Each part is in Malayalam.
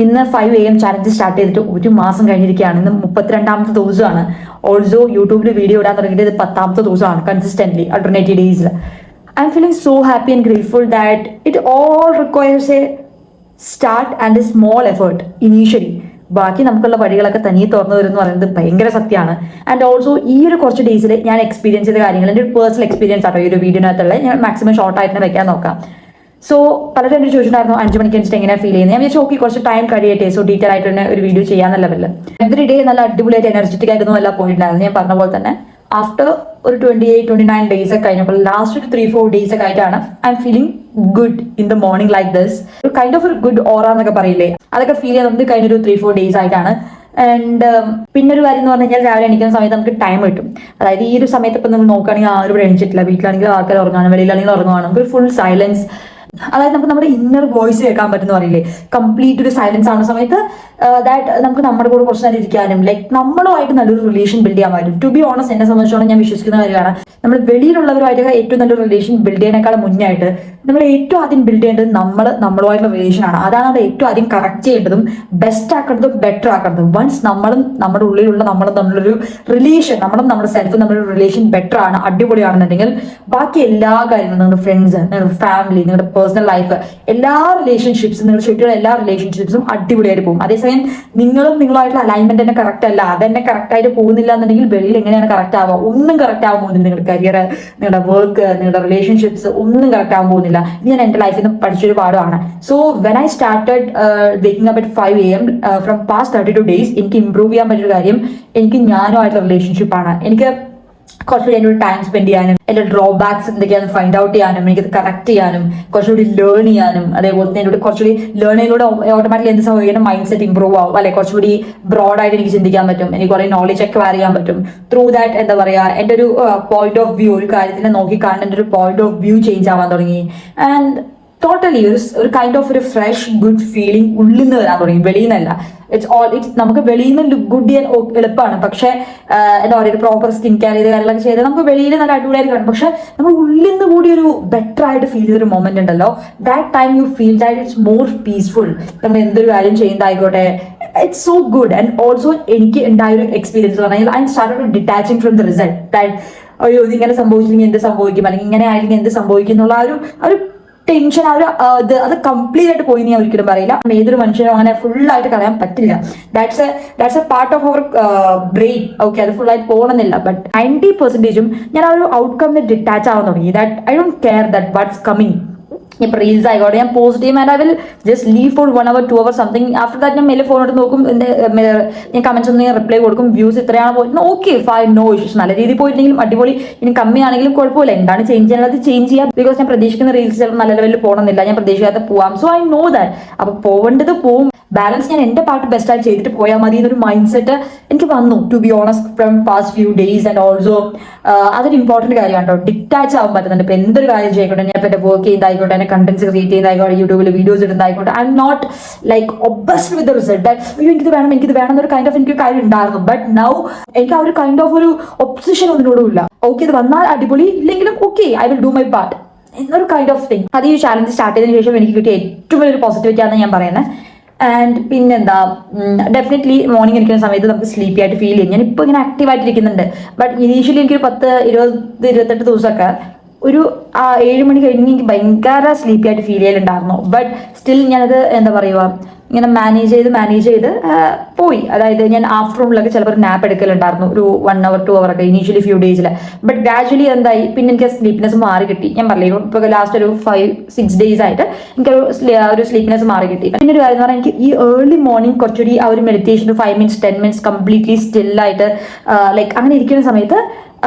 ഇന്ന് 5 AM ചാലഞ്ച് സ്റ്റാർട്ട് ചെയ്തിട്ട് 1 മാസം കഴിഞ്ഞിരിക്കുകയാണ്. ഇന്ന് 32ാമത്തെ ദിവസമാണ്. ഓൾസോ യൂട്യൂബിൽ വീഡിയോ ഇടാൻ തുടങ്ങിയിട്ട് ഇത് 10ാമത്തെ ദിവസമാണ് കൺസിസ്റ്റന്റ്ലി അൾട്ടർനേറ്റീവ് ഡേയ്സിൽ. I am feeling so happy and grateful that it all requires a start and a small effort initially. ബാക്കി നമുക്കുള്ള വഴികളൊക്കെ തനിയെ തുറന്നു വരുമെന്ന് പറയുന്നത് ഭയങ്കര സത്യമാണ്. ആൻഡ് ഓൾസോ ഈ ഒരു കുറച്ച് ഡേയ്സിൽ ഞാൻ എക്സ്പീരിയൻസ് ചെയ്ത കാര്യങ്ങൾ എൻ്റെ ഒരു പേഴ്സണൽ എക്സ്പീരിയൻസ് ആട്ടോ ഈ ഒരു വീഡിയോനകത്തുള്ള. ഞാൻ മാക്സിമം ഷോർട്ട് ആയിട്ട് വെക്കാൻ നോക്കാം. സോ പലരും എന്നോട് ചോദിച്ചിട്ടുണ്ടായിരുന്നു 5 മണിക്ക് വെച്ചിട്ട് എങ്ങനെ ഫീൽ ചെയ്യുന്നത്. ഞാൻ വിചാരിച്ചു ഓക്കെ കുറച്ച് ടൈം കഴിയട്ടെ, സോ ഡീറ്റെയിൽ ആയിട്ട് തന്നെ ഒരു വീഡിയോ ചെയ്യാന്ന ലെവലിൽ. എവറി ഡേ നല്ല അടിപൊളിയായിട്ട് എനർജറ്റിക് ആയിട്ടൊന്നും അല്ല പോയിട്ടുണ്ടായിരുന്നു. ഞാൻ പറഞ്ഞ പോലെ തന്നെ ആഫ്റ്റർ ഒരു 28-29 ഡേയ്സ് ഒക്കെ കഴിഞ്ഞപ്പോൾ ലാസ്റ്റ് ഒരു 3-4 ഡേയ്സ് ഒക്കെ ആയിട്ടാണ് I am feeling good in the morning like this. ഒരു കൈൻഡ് ഓഫ് ഒരു ഗുഡ് ഓറ എന്നൊക്കെ പറയില്ലേ, അതൊക്കെ ഫീൽ ചെയ്യുന്നത് കഴിഞ്ഞൊരു 3-4 ഡേയ്സ് ആയിട്ടാണ്. ആൻഡ് പിന്നെ ഒരു കാര്യം എന്ന് പറഞ്ഞു കഴിഞ്ഞാൽ രാവിലെ എണീക്കുന്ന സമയത്ത് നമുക്ക് ടൈം കിട്ടും. അതായത് ഈ ഒരു സമയത്ത് ഇപ്പം നമ്മൾ നോക്കുകയാണെങ്കിൽ ആരും ഇവിടെ എണീച്ചിട്ടില്ല. വീട്ടിലാണെങ്കിൽ ആൾക്കാർ ഉറങ്ങാണ്, വെളിയിലാണെങ്കിൽ ഉറങ്ങുവാണ്, നമുക്ക് ഫുൾ സൈലൻസ്. അതായത് നമുക്ക് നമ്മുടെ ഇന്നർ വോയിസ് കേൾക്കാൻ പറ്റുന്ന പറയില്ലേ, കംപ്ലീറ്റ് ഒരു സൈലൻസ് ആവുന്ന സമയത്ത് ദാറ്റ് നമുക്ക് നമ്മുടെ കൂടെ കുറച്ച് നേരം ഇരിക്കാനും ലൈക്ക് നമ്മളുമായിട്ട് നല്ലൊരു റിലേഷൻ ബിൽഡ് ചെയ്യാൻ പറ്റും. ടു ബി ഓണസ്റ്റ് എന്നെ സംബന്ധിച്ചോളം ഞാൻ വിശ്വസിക്കുന്ന കാര്യമാണ്, നമ്മൾ വെളിയിലുള്ളവരുമായിട്ട് ഏറ്റവും നല്ലൊരു റിലേഷൻ ബിൽഡ് ചെയ്യുന്നതിനേക്കാൾ മുന്നായിട്ട് നമ്മൾ ഏറ്റവും ആദ്യം ബിൽഡ് ചെയ്യേണ്ടത് നമ്മളുമായിട്ടുള്ള റിലേഷനാണ്. അതാണ് നമ്മൾ ഏറ്റവും ആദ്യം കറക്റ്റ് ചെയ്യേണ്ടതും ബെസ്റ്റ് ആക്കേണ്ടതും ബെറ്റർ ആക്കേണ്ടതും. വൺസ് നമ്മളും നമ്മുടെ ഉള്ളിലുള്ള നമ്മളും തമ്മിലൊരു റിലേഷൻ, നമ്മളും നമ്മുടെ സെൽഫും തമ്മിലൊരു റിലേഷൻ ബെറ്റർ ആണ്, അടിപൊളിയാണെന്നുണ്ടെങ്കിൽ ബാക്കി എല്ലാ കാര്യങ്ങളും നിങ്ങളുടെ ഫ്രണ്ട്സ്, നിങ്ങളുടെ ഫാമിലി, നിങ്ങളുടെ പേഴ്സണൽ ലൈഫ്, എല്ലാ റിലേഷൻഷിപ്സും, നിങ്ങളുടെ ചുറ്റുമുള്ള എല്ലാ റിലേഷൻഷിപ്സും അടിപൊളിയായിട്ട് പോകും. അതേസമയം നിങ്ങളും നിങ്ങളുമായിട്ടുള്ള അലൈൻമെന്റ് തന്നെ കറക്റ്റ് അല്ല, അതെന്നെ കറക്റ്റ് ആയിട്ട് പോകുന്നില്ല എന്നുണ്ടെങ്കിൽ വെളിയിൽ എങ്ങനെയാണ് കറക്റ്റ് ആവുക? ഒന്നും കറക്റ്റ് ആവാൻ പോകുന്നില്ല. നിങ്ങളുടെ കരിയർ, നിങ്ങളുടെ വർക്ക്, നിങ്ങളുടെ റിലേഷൻഷിപ്സ് ഒന്നും കറക്റ്റ് ആവാൻ പോകുന്നില്ല. ഞാൻ എൻ്റെ ലൈഫിൽ നിന്ന് പഠിച്ചൊരു പാഠമാണ്. So when I started waking up at 5 AM from past 32 days എനിക്ക് ഇംപ്രൂവ് ചെയ്യാൻ പറ്റിയൊരു കാര്യം എനിക്ക് ഞാനുമായിട്ടുള്ള റിലേഷൻഷിപ്പാണ്. എനിക്ക് കുറച്ചുകൂടി എന്നോട് ടൈം സ്പെൻഡ് ചെയ്യാനും എൻ്റെ ഡ്രോബാക്സ് എന്തൊക്കെയാണെന്ന് ഫൈൻഡ് ഔട്ട് ചെയ്യാനും എനിക്കത് കറക്റ്റ് ചെയ്യാനും കുറച്ചുകൂടി ലേൺ ചെയ്യാനും, അതേപോലെ തന്നെ എന്നോട് കുറച്ചുകൂടി ലേണിങ്ങിലൂടെ ഓട്ടോമാറ്റിക്കലി എന്ത് സംഭവിക്കണം, മൈൻഡ് സെറ്റ് ഇംപ്രൂവ് ആവും, അല്ലെ കുറച്ചുകൂടി ബ്രോഡായിട്ട് എനിക്ക് ചിന്തിക്കാൻ പറ്റും, എനിക്ക് കുറേ നോളജ് അക്വയർ ചെയ്യാൻ പറ്റും. ത്രൂ ദാറ്റ് എന്താ പറയുക, എൻ്റെ ഒരു പോയിന്റ് ഓഫ് വ്യൂ, ഒരു കാര്യത്തിനെ നോക്കി കാണുന്ന എൻ്റെ ഒരു പോയിന്റ് ഓഫ് വ്യൂ ചേഞ്ച് ആവാൻ തുടങ്ങി. ആൻഡ് ടോട്ടലി ഒരു കൈൻഡ് ഓഫ് ഒരു ഫ്രഷ് ഗുഡ് ഫീലിംഗ് ഉള്ളിൽ നിന്ന് വരാൻ തുടങ്ങി, വെളിയിൽ നിന്നല്ല. ഇറ്റ്സ് നമുക്ക് വെളിയിൽ നിന്ന് ലുക്ക് ഗുഡ് ചെയ്യാൻ എളുപ്പമാണ്, പക്ഷെ എന്താ പറയുക, പ്രോപ്പർ സ്കിൻ കെയർ ചെയ്ത് കാര്യങ്ങളൊക്കെ ചെയ്ത് നമുക്ക് വെളിയിൽ നല്ല അടിപൊളിയായിട്ട് കാണും. പക്ഷെ നമ്മൾ ഉള്ളിൽ നിന്ന് കൂടി ഒരു ബെറ്റർ ആയിട്ട് ഫീൽ ചെയ്തൊരു മൊമെന്റ് ഉണ്ടല്ലോ, that time you feel that it's more peaceful. നമ്മൾ എന്തൊരു കാര്യം ചെയ്യുന്നതായിക്കോട്ടെ, it's so good. And also എനിക്ക് ഉണ്ടായൊരു എക്സ്പീരിയൻസ് പറഞ്ഞാൽ I started detaching from the result. That അയ്യോ ഇതിങ്ങനെ സംഭവിച്ചില്ലെങ്കിൽ എന്ത് സംഭവിക്കും, അല്ലെങ്കിൽ ഇങ്ങനെ ആയില്ലെങ്കിൽ എന്ത് സംഭവിക്കും എന്നുള്ള ഒരു ടെൻഷൻ, അത് കംപ്ലീറ്റ് ആയിട്ട് പോയി ഞാൻ ഒരിക്കലും പറയില്ല. ഏതൊരു മനുഷ്യനും അങ്ങനെ ഫുൾ ആയിട്ട് കളയാൻ പറ്റില്ല. That's a part of our brain. Okay, അത് ഫുൾ ആയിട്ട് പോകണമെന്നില്ല. ബട്ട് 90% ഞാൻ ആ ഒരു ഔട്ട്കമ്മിന് ഡിറ്റാച്ച് ആവാൻ തുടങ്ങി. That I don't care that what's coming. ഇപ്പം റീൽസ് ആയിക്കോട്ടെ, ഞാൻ positive and I will just leave for 1 hour 2 hours something. After that ഞാൻ മെല്ലെ ഫോൺ എടുത്ത് നോക്കും, ഞാൻ കമന്റ്സ് ഒന്നും ഞാൻ റിപ്ലൈ കൊടുക്കും, വ്യൂസ് ഇത്രയാണ് പോയിട്ട് ഓക്കെ ഫൈൻ, നോ ഇഷ്യൂസ്. നല്ല രീതിയിൽ പോയിട്ടുണ്ടെങ്കിലും അടിപൊളി, ഇനി കമ്മിയാണെങ്കിലും കുഴപ്പമില്ല. എന്താണ് ചേഞ്ച് ചെയ്യാനുള്ളത് ചേഞ്ച് ചെയ്യാം. ബിക്കോസ് ഞാൻ പ്രതീക്ഷിക്കുന്ന റീൽസ് ചിലപ്പോൾ നല്ല ലെവലിൽ പോകണമെന്നില്ല, ഞാൻ പ്രതീക്ഷിക്കാത്ത പോവാം. So I know that. അപ്പൊ പോവേണ്ടത് പോവും. ബാലൻസ് ഞാൻ എൻ്റെ പാർട്ട് ബെസ്റ്റ് ആയിട്ട് ചെയ്തിട്ട് പോയാൽ മതി എന്നൊരു മൈൻഡ് സെറ്റ് എനിക്ക് വന്നു, to be honest, from past few days. And also അതൊരു ഇമ്പോർട്ടൻറ്റ് കാര്യമാണ് കേട്ടോ, ഡിറ്റാച്ച് ആവാൻ പറ്റുന്നുണ്ട്. ഇപ്പൊ എന്തൊരു കാര്യം ചെയ്യട്ടെ, ഞാൻ ഇപ്പൊ എൻ്റെ വർക്ക് ചെയ്യുന്നതായിക്കോട്ടെ, എൻ്റെ കണ്ടന്റ്സ് ക്രിയേറ്റ് ചെയ്യുന്നതായിക്കോട്ടെ, യൂട്യൂബിൽ വീഡിയോസ് ഇടുന്നതായിക്കോട്ടെ, I am not like obsessed with the result. അയ്യോ എനിക്കിത് വേണം എന്നൊരു കൈൻഡ് ഓഫ് എനിക്ക് കാര്യം ഉണ്ടായിരുന്നു. ബട്ട് നൗ എനിക്ക് ആ ഒരു കൈൻഡ് ഓഫ് ഒരു ഒബ്സഷൻ ഒന്നിനോടും ഇല്ല. ഓക്കെ ഇത് വന്നാൽ അടിപൊളി, ഇല്ലെങ്കിലും okay I will do my part എന്നൊരു കൈൻഡ് ഓഫ് തിങ്. അത് ഈ ചാലഞ്ച് സ്റ്റാർട്ട് ചെയ്തതിനു ശേഷം എനിക്ക് കിട്ടിയ ഏറ്റവും വലിയൊരു പോസിറ്റിവിറ്റി ആണെന്ന് ഞാൻ പറയുന്നത്. ആൻഡ് പിന്നെന്താ, ഡെഫിനറ്റ്ലി മോർണിംഗ് ഇരിക്കുന്ന സമയത്ത് നമുക്ക് സ്ലീപ്പി ആയിട്ട് ഫീൽ ചെയ്യും. ഞാൻ ഇപ്പോൾ ഇങ്ങനെ ആക്റ്റീവായിട്ട് ഇരിക്കുന്നുണ്ട്. ബട്ട് ഇനീഷ്യലി എനിക്കൊരു 10-20-28 ദിവസമൊക്കെ ഒരു 7 മണി കഴിഞ്ഞ് എനിക്ക് ഭയങ്കര സ്ലീപ്പി ആയിട്ട് ഫീൽ ചെയ്യലുണ്ടായിരുന്നു. ബട്ട് സ്റ്റിൽ ഞാനത് എന്താ പറയുക, ഇങ്ങനെ മാനേജ് ചെയ്ത് പോയി. അതായത് ഞാൻ ആഫ്റ്റർനൂണിലൊക്കെ ചിലപ്പോൾ നാപ്പ് എടുക്കലുണ്ടായിരുന്നു, ഒരു 1 hour 2 hour ഒക്കെ ഇനീഷ്യലി ഫ്യൂ ഡേയ്സിൽ. ബട്ട് ഗ്രാജുവലി എന്തായി, പിന്നെ എനിക്ക് സ്ലീപ്നെസ് മാറി കിട്ടി. ഞാൻ പറയില്ല, ഇപ്പോൾ ലാസ്റ്റ് ഒരു 5-6 ഡേയ്സ് ആയിട്ട് എനിക്കൊരു സ്ലീപ്നെസ് മാറി കിട്ടി. പിന്നെ ഒരു കാര്യം എന്ന് പറഞ്ഞാൽ എനിക്ക് ഈ ഏർലി മോർണിംഗ് കുറച്ചുകൂടി ആ ഒരു മെഡിറ്റേഷൻ, ഒരു 5 minutes 10 minutes കംപ്ലീറ്റ്ലി സ്റ്റില്ലായിട്ട് ലൈക്ക് അങ്ങനെ ഇരിക്കുന്ന സമയത്ത്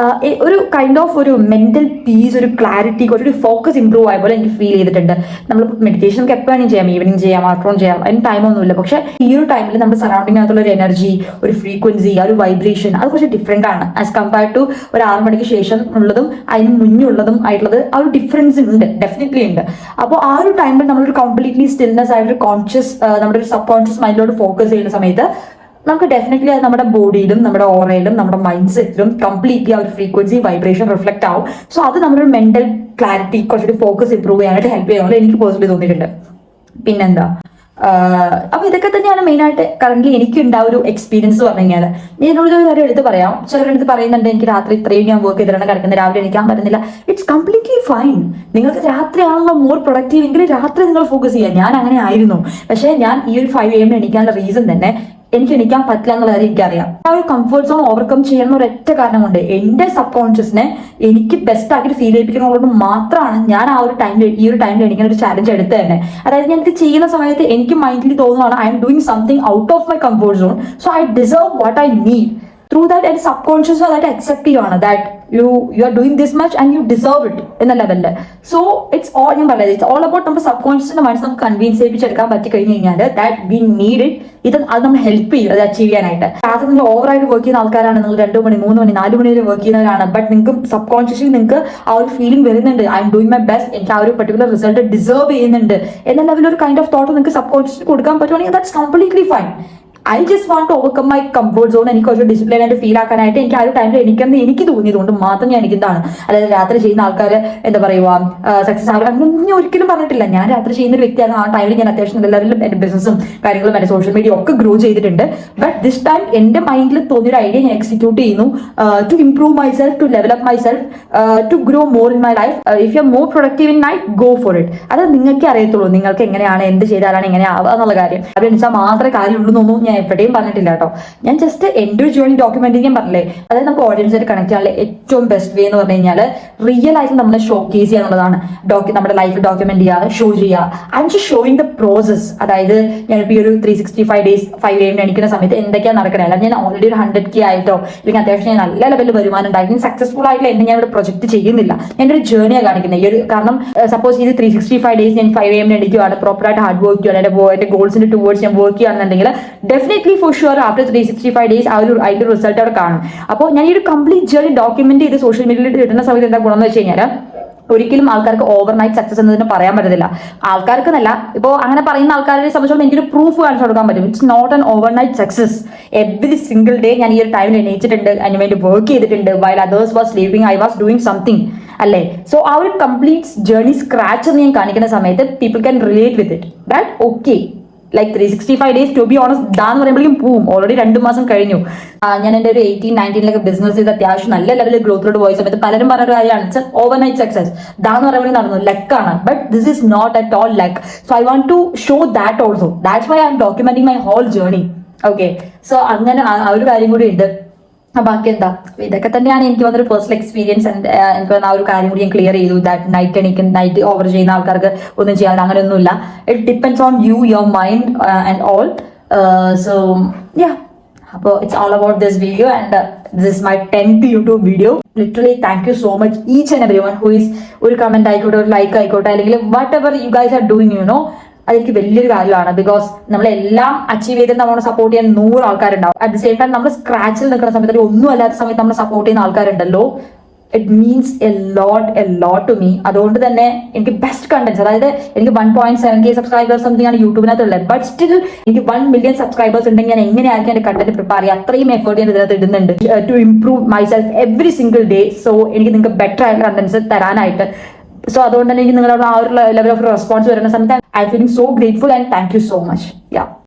ഒരു കൈൻഡ് ഓഫ് ഒരു മെന്റൽ പീസ്, ഒരു ക്ലാരിറ്റി, കുറച്ചൊരു ഫോക്കസ് ഇംപ്രൂവ് ആയ പോലെ എനിക്ക് ഫീൽ ചെയ്തിട്ടുണ്ട്. നമ്മൾ മെഡിറ്റേഷൻ നമുക്ക് എപ്പോൾ വേണമെങ്കിൽ ചെയ്യാം, ഈവനിങ് ചെയ്യാം, ആഫ്റ്റർനൂൺ ചെയ്യാം, അതിന് ടൈമൊന്നുമില്ല. പക്ഷേ ഈ ഒരു ടൈമിൽ നമ്മുടെ സറൗണ്ടിങ്ങിനകത്തുള്ള ഒരു എനർജി, ഒരു ഫ്രീക്വൻസി, ആ ഒരു വൈബ്രേഷൻ അത് കുറച്ച് ഡിഫറെൻ്റ് ആണ് ആസ് കമ്പയർഡ് ടു ഒരു 6 മണിക്ക് ശേഷം ഉള്ളതും അതിന് മുന്നുള്ളതും ആയിട്ടുള്ളത്. ആ ഒരു ഡിഫറൻസ് ഉണ്ട്, ഡെഫിനറ്റ്ലി ഉണ്ട്. അപ്പോൾ ആ ഒരു ടൈമിൽ നമ്മളൊരു കംപ്ലീറ്റ്ലി സ്റ്റിൽനെസ് ആയിട്ടൊരു കോൺഷ്യസ്, നമ്മുടെ ഒരു സബ് കോൺഷ്യസ് മൈൻഡിലോട്ട് ഫോക്കസ് ചെയ്യുന്ന സമയത്ത് നമുക്ക് ഡെഫിനറ്റ്ലി അത് നമ്മുടെ ബോഡിയിലും നമ്മുടെ ഓറയിലും നമ്മുടെ മൈൻഡ് സെറ്റിലും കംപ്ലീറ്റ്ലി ആ ഒരു ഫ്രീക്വൻസി വൈബ്രേഷൻ റിഫ്ലക്ട് ആവും. സോ അത് നമ്മുടെ ഒരു മെന്റൽ ക്ലാരിറ്റി, കുറച്ചുകൂടി ഫോക്കസ് ഇംപ്രൂവ് ചെയ്യാനായിട്ട് ഹെൽപ്പ് ചെയ്യുന്നത് എനിക്ക് പേഴ്സണലി തോന്നിയിട്ടുണ്ട്. പിന്നെന്താ, അപ്പൊ ഇതൊക്കെ തന്നെയാണ് മെയിനായിട്ട് കറന്റ് എനിക്ക് ഉണ്ടാവുന്ന ഒരു എക്സ്പീരിയൻസ് പറഞ്ഞു കഴിഞ്ഞാൽ. ഞാൻ എന്നോട് ഒരു കാര്യം എടുത്ത് പറയാം. ചിലരെടുത്ത് പറയുന്നുണ്ട് എനിക്ക് രാത്രി ഇത്രയും ഞാൻ വർക്ക് ചെയ്തിട്ടാണ് കിടക്കുന്നത്, രാവിലെ എണീക്കാൻ പറ്റുന്നില്ല. It's completely fine. നിങ്ങൾക്ക് രാത്രിയാണല്ലോ മോർ പ്രൊഡക്റ്റീവ് എങ്കിൽ രാത്രി നിങ്ങൾ ഫോക്കസ് ചെയ്യുക. ഞാൻ അങ്ങനെ ആയിരുന്നു. പക്ഷേ ഞാൻ ഈ ഒരു 5 AM എണീക്കാനുള്ള റീസൺ തന്നെ എനിക്ക് എണീക്കാൻ പറ്റില്ല എന്നുള്ള കാര്യം എനിക്കറിയാം. ആ ഒരു കംഫർട്ട് സോൺ ഓവർകം ചെയ്യുന്ന ഒരൊറ്റ കാരണം കൊണ്ട് എന്റെ സബ് കോൺഷ്യസിനെ എനിക്ക് ബെസ്റ്റ് ആക്കിയിട്ട് ഫീൽ ചെയ്യിപ്പിക്കുന്നത് മാത്രമാണ് ഞാൻ ആ ഒരു ടൈമിൽ ഈ ഒരു ടൈമിൽ എണീക്കുന്ന ഒരു ചാലഞ്ച് എടുത്ത് തന്നെ. അതായത് ഞാൻ ഇത് ചെയ്യുന്ന സമയത്ത് എനിക്ക് മൈൻഡിൽ തോന്നുകയാണ് I am doing something out of my comfort zone, so I deserve what I need. Through that എന്റെ സബ് കോൺഷ്യസ് അതായിട്ട് അക്സെപ്റ്റ് ചെയ്യുവാണ് that you are doing this much and you deserve it എന്ന ലെവലില്. സോ ഇറ്റ്സ് ഓൾ ഞാൻ പറയുന്നത് ഇറ്റ്സ് ഓൾ അബൌട്ട് നമ്മുടെ സബ് കോൺഷ്യസിന്റെ മനസ്സ് നമുക്ക് കൺവീൻസ് ചെയ്യിപ്പിച്ചെടുക്കാൻ പറ്റി കഴിഞ്ഞ് കഴിഞ്ഞാൽ ദാറ്റ് വി നീഡ് ഇറ്റ്. അത് നമ്മൾ ഹെൽപ്പ് ചെയ്യും അത് അച്ചീവ് ചെയ്യാനായിട്ട്. രാത്രി നിങ്ങൾ ഓവറായിട്ട് വർക്ക് ചെയ്യുന്ന ആൾക്കാരാണ്, നിങ്ങൾ 2 മണി 3 മണി 4 മണി വരെ വർക്ക് ചെയ്യുന്നവരാണ്. ബട്ട് നിങ്ങൾക്ക് സബ് കോൺഷ്യസ്ലി നിങ്ങൾക്ക് ആ ഒരു ഫീലിംഗ് വരുന്നുണ്ട് I am doing my best, എനിക്ക് ആ ഒരു പെർട്ടിക്കുലർ റിസൾട്ട് ഡിസേർവ് ചെയ്യുന്നുണ്ട് എന്ന ലെവലിൽ ഒരു കൈൻഡ് ഓഫ് തോട്ട് നിങ്ങൾക്ക് സബ് കോൺഷ്യസിന് കൊടുക്കാൻ പറ്റുവാണെങ്കിൽ that's completely fine. I just want to overcome my comfort zone. എനിക്ക് കുറച്ച് ഡിസിപ്ലിൻ ആയിട്ട് ഫീൽ ആക്കാനായിട്ട് എനിക്ക് ആ ഒരു ടൈമിൽ എനിക്കെന്ന് എനിക്ക് തോന്നിയതുകൊണ്ട് മാത്രം ഞാൻ എനിക്കെന്താണ്, അതായത് രാത്രി ചെയ്യുന്ന ആൾക്കാർ എന്താ പറയുക സക്സസ് ആവുക അങ്ങനെ ഒരിക്കലും പറഞ്ഞിട്ടില്ല. ഞാൻ രാത്രി ചെയ്യുന്ന ഒരു വ്യക്തിയാണ്. ആ ടൈമിൽ ഞാൻ അത്യാവശ്യം നല്ല ലെവലിലും എൻ്റെ ബിസിനസ്സും കാര്യങ്ങളും എൻ്റെ സോഷ്യൽ മീഡിയ ഒക്കെ ഗ്രോ ചെയ്തിട്ടുണ്ട്. ബട്ട് ദിസ് ടൈം എൻ്റെ മൈൻഡിൽ തോന്നിയൊരു ഐഡിയ ഞാൻ എക്സിക്യൂട്ട് ചെയ്യുന്നു to improve myself, to level up myself, to grow more in my life. If you are more productive in night, go for it. അത് നിങ്ങൾക്ക് അറിയത്തുള്ളൂ നിങ്ങൾക്ക് എങ്ങനെയാണ് എന്ത് ചെയ്താലാണ് എങ്ങനെ ആവുക എന്നുള്ള കാര്യം. അത് എന്നുവെച്ചാൽ മാത്രമേ കാര്യമുള്ളൂ എന്നൊന്നും ഞാൻ എവിടെയും പറഞ്ഞിട്ടില്ല കേട്ടോ. ഞാൻ ജസ്റ്റ് എൻ്റെ ഒരു ജേർണി ഡോക്യുമെന്റ് ചെയ്യാൻ പറഞ്ഞില്ലേ. അതായത് നമുക്ക് ഓഡിയൻസായിട്ട് കണക്ട് ചെയ്യാനുള്ള ഏറ്റവും ബെസ്റ്റ് വേ എന്ന് പറഞ്ഞു കഴിഞ്ഞാൽ റിയൽ ആയിട്ട് നമ്മളെ ഷോക്കേസ് ചെയ്യുക എന്നുള്ളതാണ്. നമ്മുടെ ലൈഫ് ഡോക്യുമെന്റ് ചെയ്യുക, ഷോ ചെയ്യുക ആൻഡ് ഷോയിങ് ദ പ്രോസസ്. അതായത് ഞാനിപ്പോൾ ഈ ഒരു 365 days 5 AM എണീക്കുന്ന സമയത്ത് എന്തൊക്കെയാണ് നടക്കണേ. അല്ല ഞാൻ ഓൾറെഡി ഒരു 100K ആയിട്ടോ ഇല്ലെങ്കിൽ അത്യാവശ്യം ഞാൻ നല്ല ലെവലിൽ വരുമാനം ഉണ്ടാക്കി സക്സസ്ഫുൾ ആയിട്ടുള്ള എന്നെ ഞാൻ ഇവിടെ പ്രൊജക്ട് ചെയ്യുന്നില്ല. ഞാൻ ഒരു ജേർണിയാണ് കാണിക്കുന്നത്. ഈ ഒരു കാരണം സപ്പോസ് ഇത് 365 days ഞാൻ 5 AM എണീക്കുകയാണ്, പ്രോപ്പറായിട്ട് ഹാർഡ് വർക്ക് ചെയ്യുകയാണ്, എൻ്റെ ഗോൾസിന്റെ ടുവേർഡ്സ് ഞാൻ വർക്ക് ചെയ്യുകയാണെന്നുണ്ടെങ്കിൽ definitely for sure after 365 days അതിന്റെ റിസൾട്ട് അവിടെ കാണും. അപ്പോൾ ഞാൻ ഈ ഒരു കംപ്ലീറ്റ് ജേർണി ഡോക്യുമെന്റ് ചെയ്ത് സോഷ്യൽ മീഡിയയിൽ ഇടുന്ന സമയത്ത് എന്താ ഗുണം എന്ന് വെച്ച് കഴിഞ്ഞാൽ ഒരിക്കലും ആൾക്കാർക്ക് ഓവർനൈറ്റ് സക്സസ് എന്നതിന് പറയാൻ പറ്റത്തില്ല. ആൾക്കാർക്ക് എന്നല്ല, ഇപ്പോൾ അങ്ങനെ പറയുന്ന ആൾക്കാരെ സംബന്ധിച്ചോളം എനിക്കൊരു പ്രൂഫ് കാണിച്ചു കൊടുക്കാൻ പറ്റും. It's not an overnight success. Every single day ഞാൻ ഈ ഒരു ടൈമിൽ എണീച്ചിട്ടുണ്ട്, അതിന് വേണ്ടി വർക്ക് ചെയ്തിട്ടുണ്ട്. While others was sleeping I was doing something അല്ലേ. സോ ആ ഒരു കംപ്ലീറ്റ് ജേർണി സ്ക്രാച്ച് എന്ന് ഞാൻ കാണിക്കുന്ന സമയത്ത് people can relate with it that okay like 365 days to be honest ദാന്ന് പറയുമ്പോഴേക്കും പോവും. ഓൾറെഡി 2 മാസം കഴിഞ്ഞു. ഞാൻ എൻ്റെ ഒരു 18-19 ബിസിനസ് ചെയ്ത് അത്യാവശ്യം നല്ല ലെവലിൽ ഗ്രോത്തിലോട്ട് പോയ സമയത്ത് പലരും പറഞ്ഞൊരു കാര്യമാണ് ഇറ്റ്സ് ഓവർനൈറ്റ് സക്സസ്. ദാന്ന് പറയുമ്പോഴേക്കും നടന്നു ലക്കാണ്. But this is not at all luck. So I want to show that also. That's why I am documenting my whole journey. Okay, so അങ്ങനെ ആ ഒരു കാര്യം കൂടി ഉണ്ട്. ബാക്കി എന്താ, ഇതൊക്കെ തന്നെയാണ് എനിക്ക് വന്നൊരു പേഴ്സണൽ എക്സ്പീരിയൻസ്. എനിക്ക് വന്ന ആ ഒരു കാര്യം കൂടി ഞാൻ ക്ലിയർ ചെയ്തു. ദാറ്റ് നൈറ്റ് ഓവർ ചെയ്യുന്ന ആൾക്കാർക്ക് ഒന്നും ചെയ്യാൻ അങ്ങനെയൊന്നുമില്ല. It depends on you, your mind and all. So yeah, അപ്പോൾ it's all about this video and this is my 10th YouTube video. Literally thank you so much each and every one who is ഒരു കമന്റ് ആയിക്കോട്ടെ, ഒരു ലൈക്ക് ആയിക്കോട്ടെ, അല്ലെങ്കിൽ whatever you guys are doing you know, അതെനിക്ക് വലിയൊരു കാര്യമാണ്. ബിക്കോസ് നമ്മളെല്ലാം അച്ചീവ് ചെയ്ത് നമ്മളെ സപ്പോർട്ട് ചെയ്യാൻ 100 ആൾക്കാരുണ്ടാവും. അറ്റ് ദി സെയിം ടൈം നമ്മൾ സ്ക്രാച്ചിൽ നിൽക്കുന്ന സമയത്ത് ഒന്നും അല്ലാത്ത സമയത്ത് നമ്മളെ സപ്പോർട്ട് ചെയ്യുന്ന ആൾക്കാരുണ്ടല്ലോ. It means a lot to me. അതുകൊണ്ട് തന്നെ എനിക്ക് ബെസ്റ്റ് കണ്ടന്റ്സ്, അതായത് എനിക്ക് 1.7K സബ്സ്ക്രൈബേഴ്സ് സംതിങ് ആണ് യൂട്യൂബിനകത്തുള്ളത്. ബട്ട് സ്റ്റിൽ എനിക്ക് 1 million സബ്സ്ക്രൈബേഴ്സ് ഉണ്ടെങ്കിൽ ഞാൻ എങ്ങനെയായിരിക്കും എൻ്റെ കണ്ടന്റ് പ്രിപ്പയർ ചെയ്യുക, അത്രയും എഫേർട്ട് ഞാൻ ഇതിനകത്ത് ഇടുന്നുണ്ട് to improve myself every single day. So എനിക്ക് നിങ്ങൾക്ക് ബെറ്റർ ആയിട്ടുള്ള കണ്ടന്റ്സ് തരാനായിട്ട്. സോ അതുകൊണ്ട് തന്നെ എനിക്ക് നിങ്ങളുടെ ആ ഒരു ലെവൽ ഓഫ് റെസ്പോൺസ് വരുന്ന സമയത്ത് I feeling so grateful and thank you so much. Yeah.